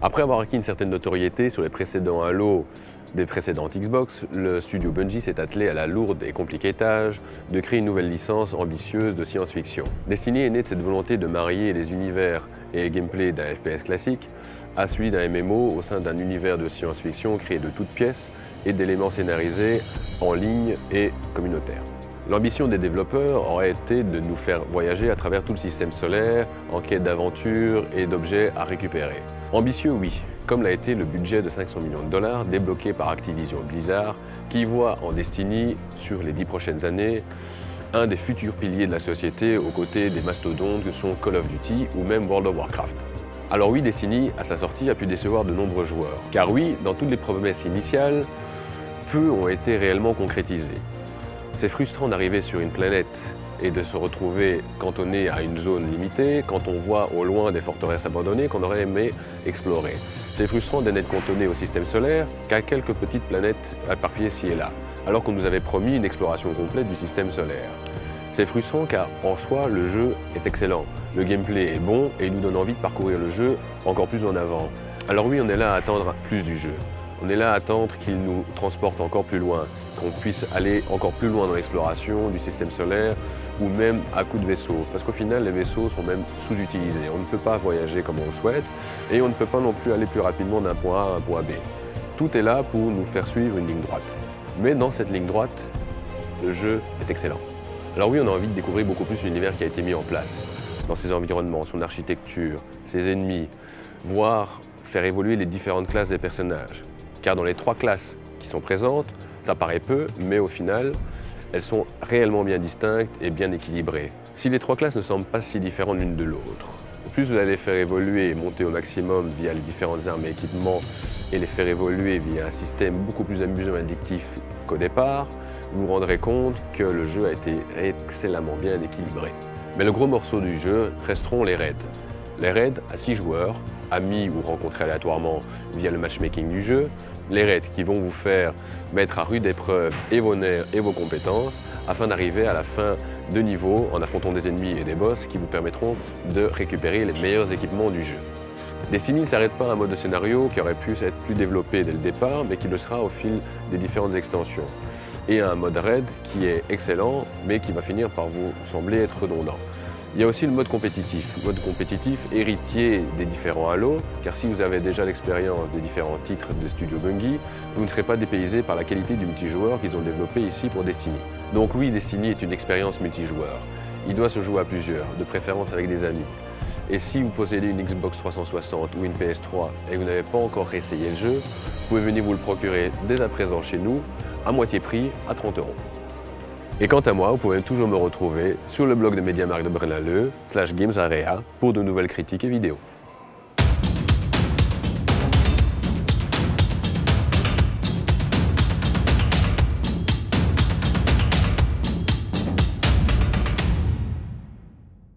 Après avoir acquis une certaine notoriété sur les précédents Halo des précédentes Xbox, le studio Bungie s'est attelé à la lourde et compliquée tâche de créer une nouvelle licence ambitieuse de science-fiction. Destiny est né de cette volonté de marier les univers et gameplay d'un FPS classique à celui d'un MMO au sein d'un univers de science-fiction créé de toutes pièces et d'éléments scénarisés en ligne et communautaires. L'ambition des développeurs aurait été de nous faire voyager à travers tout le système solaire en quête d'aventures et d'objets à récupérer. Ambitieux, oui, comme l'a été le budget de 500 millions de dollars débloqué par Activision Blizzard, qui voit en Destiny, sur les 10 prochaines années, un des futurs piliers de la société aux côtés des mastodontes que sont Call of Duty ou même World of Warcraft. Alors oui, Destiny, à sa sortie, a pu décevoir de nombreux joueurs. Car oui, dans toutes les promesses initiales, peu ont été réellement concrétisées. C'est frustrant d'arriver sur une planète et de se retrouver cantonné à une zone limitée quand on voit au loin des forteresses abandonnées qu'on aurait aimé explorer. C'est frustrant de n'être cantonné au système solaire qu'à quelques petites planètes éparpillées ci et là, alors qu'on nous avait promis une exploration complète du système solaire. C'est frustrant car en soi, le jeu est excellent. Le gameplay est bon et il nous donne envie de parcourir le jeu encore plus en avant. Alors oui, on est là à attendre plus du jeu. On est là à attendre qu'il nous transporte encore plus loin, qu'on puisse aller encore plus loin dans l'exploration du système solaire ou même à coup de vaisseau. Parce qu'au final, les vaisseaux sont même sous-utilisés. On ne peut pas voyager comme on le souhaite et on ne peut pas non plus aller plus rapidement d'un point A à un point B. Tout est là pour nous faire suivre une ligne droite. Mais dans cette ligne droite, le jeu est excellent. Alors oui, on a envie de découvrir beaucoup plus l'univers qui a été mis en place, dans ses environnements, son architecture, ses ennemis, voire faire évoluer les différentes classes des personnages. Car dans les 3 classes qui sont présentes, ça paraît peu, mais au final, elles sont réellement bien distinctes et bien équilibrées. Si les 3 classes ne semblent pas si différentes l'une de l'autre, plus vous allez les faire évoluer et monter au maximum via les différentes armes et équipements et les faire évoluer via un système beaucoup plus amusant et addictif qu'au départ, vous vous rendrez compte que le jeu a été excellemment bien équilibré. Mais le gros morceau du jeu resteront les raids. Les raids à 6 joueurs, amis ou rencontrés aléatoirement via le matchmaking du jeu, les raids qui vont vous faire mettre à rude épreuve et vos nerfs et vos compétences afin d'arriver à la fin de niveau en affrontant des ennemis et des boss qui vous permettront de récupérer les meilleurs équipements du jeu. Destiny ne s'arrête pas à un mode de scénario qui aurait pu être plus développé dès le départ, mais qui le sera au fil des différentes extensions. Et un mode raid qui est excellent, mais qui va finir par vous sembler être redondant. Il y a aussi le mode compétitif héritier des différents Halo, car si vous avez déjà l'expérience des différents titres de Studio Bungie, vous ne serez pas dépaysé par la qualité du multijoueur qu'ils ont développé ici pour Destiny. Donc oui, Destiny est une expérience multijoueur. Il doit se jouer à plusieurs, de préférence avec des amis. Et si vous possédez une Xbox 360 ou une PS3 et que vous n'avez pas encore essayé le jeu, vous pouvez venir vous le procurer dès à présent chez nous, à moitié prix, à 30 €. Et quant à moi, vous pouvez toujours me retrouver sur le blog de MediaMarkt de Braine-l'Alleud /GamesArea pour de nouvelles critiques et vidéos.